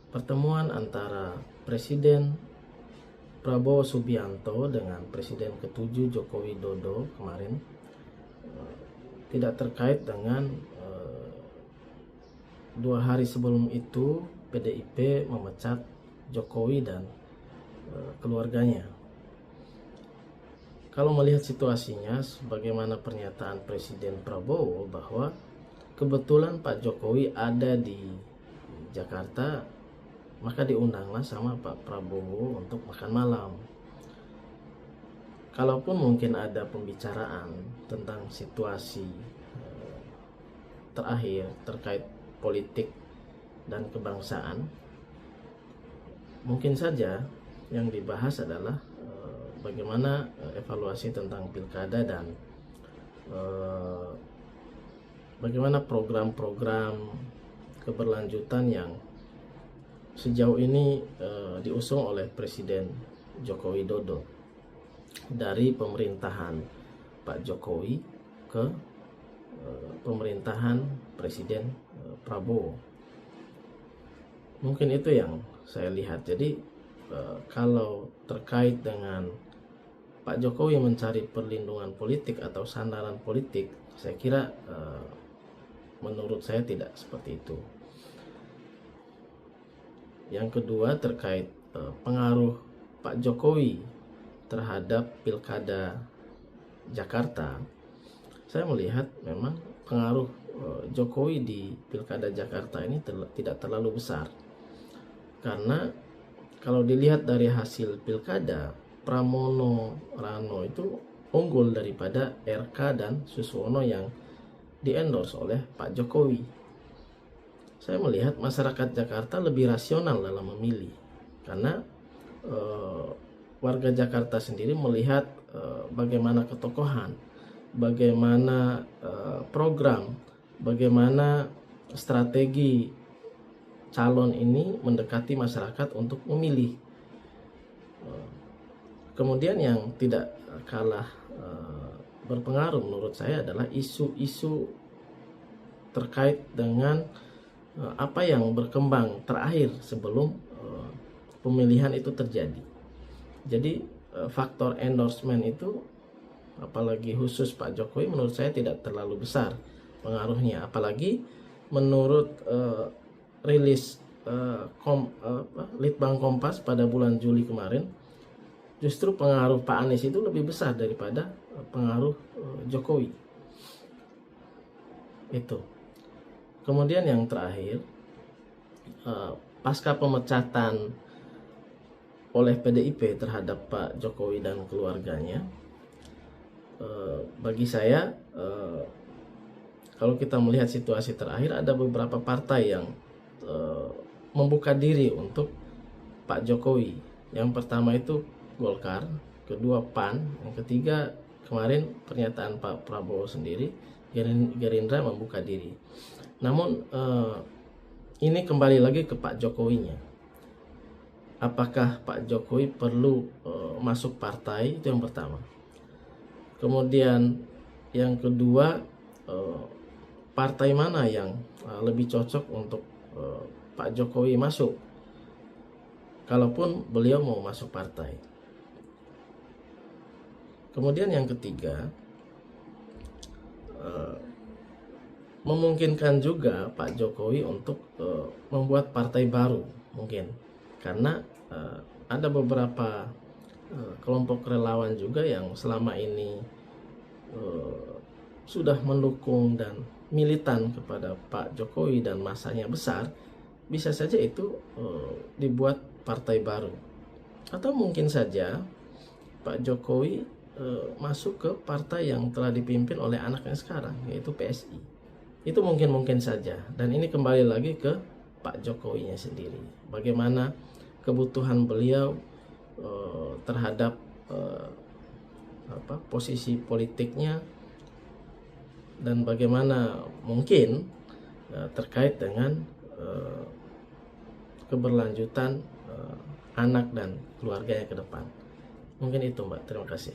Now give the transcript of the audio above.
pertemuan antara Presiden Prabowo Subianto dengan Presiden ke-7 Joko Widodo kemarin tidak terkait dengan 2 hari sebelum itu PDIP memecat Jokowi dan keluarganya. Kalau melihat situasinya, sebagaimana pernyataan Presiden Prabowo bahwa kebetulan Pak Jokowi ada di Jakarta, maka diundanglah sama Pak Prabowo untuk makan malam. Kalaupun mungkin ada pembicaraan tentang situasi terakhir terkait politik dan kebangsaan, mungkin saja yang dibahas adalah bagaimana evaluasi tentang pilkada dan bagaimana program-program keberlanjutan yang sejauh ini diusung oleh Presiden Joko Widodo dari pemerintahan Pak Jokowi ke pemerintahan Presiden Prabowo. Mungkin itu yang saya lihat. Jadi kalau terkait dengan Pak Jokowi mencari perlindungan politik atau sandaran politik, saya kira menurut saya tidak seperti itu. Yang kedua, terkait pengaruh Pak Jokowi terhadap pilkada Jakarta, saya melihat memang pengaruh Jokowi di pilkada Jakarta ini tidak terlalu besar. Karena kalau dilihat dari hasil pilkada, Pramono Rano itu unggul daripada RK dan Suswono yang di-endorse oleh Pak Jokowi. Saya melihat masyarakat Jakarta lebih rasional dalam memilih, karena warga Jakarta sendiri melihat bagaimana ketokohan, bagaimana program, bagaimana strategi calon ini mendekati masyarakat untuk memilih. Kemudian yang tidak kalah berpengaruh menurut saya adalah isu-isu terkait dengan apa yang berkembang terakhir sebelum pemilihan itu terjadi. Jadi faktor endorsement itu, apalagi khusus Pak Jokowi, menurut saya tidak terlalu besar pengaruhnya. Apalagi menurut rilis Litbang Kompas pada bulan Juli kemarin, justru pengaruh Pak Anies itu lebih besar daripada pengaruh Jokowi. Itu. Kemudian yang terakhir, pasca pemecatan oleh PDIP terhadap Pak Jokowi dan keluarganya, bagi saya kalau kita melihat situasi terakhir, ada beberapa partai yang membuka diri untuk Pak Jokowi. Yang pertama itu Golkar, kedua PAN, yang ketiga kemarin pernyataan Pak Prabowo sendiri, Gerindra membuka diri. Namun ini kembali lagi ke Pak Jokowinya. Apakah Pak Jokowi perlu masuk partai? Itu yang pertama. Kemudian yang kedua, partai mana yang lebih cocok untuk Pak Jokowi masuk, kalaupun beliau mau masuk partai. Kemudian yang ketiga, memungkinkan juga Pak Jokowi untuk membuat partai baru mungkin, karena ada beberapa kelompok relawan juga yang selama ini sudah mendukung dan militan kepada Pak Jokowi dan masanya besar. Bisa saja itu dibuat partai baru, atau mungkin saja Pak Jokowi masuk ke partai yang telah dipimpin oleh anaknya sekarang, yaitu PSI. Itu mungkin saja, dan ini kembali lagi ke Pak Jokowinya sendiri, bagaimana kebutuhan beliau terhadap posisi politiknya, dan bagaimana mungkin terkait dengan keberlanjutan anak dan keluarganya ke depan. Mungkin itu, Mbak. Terima kasih.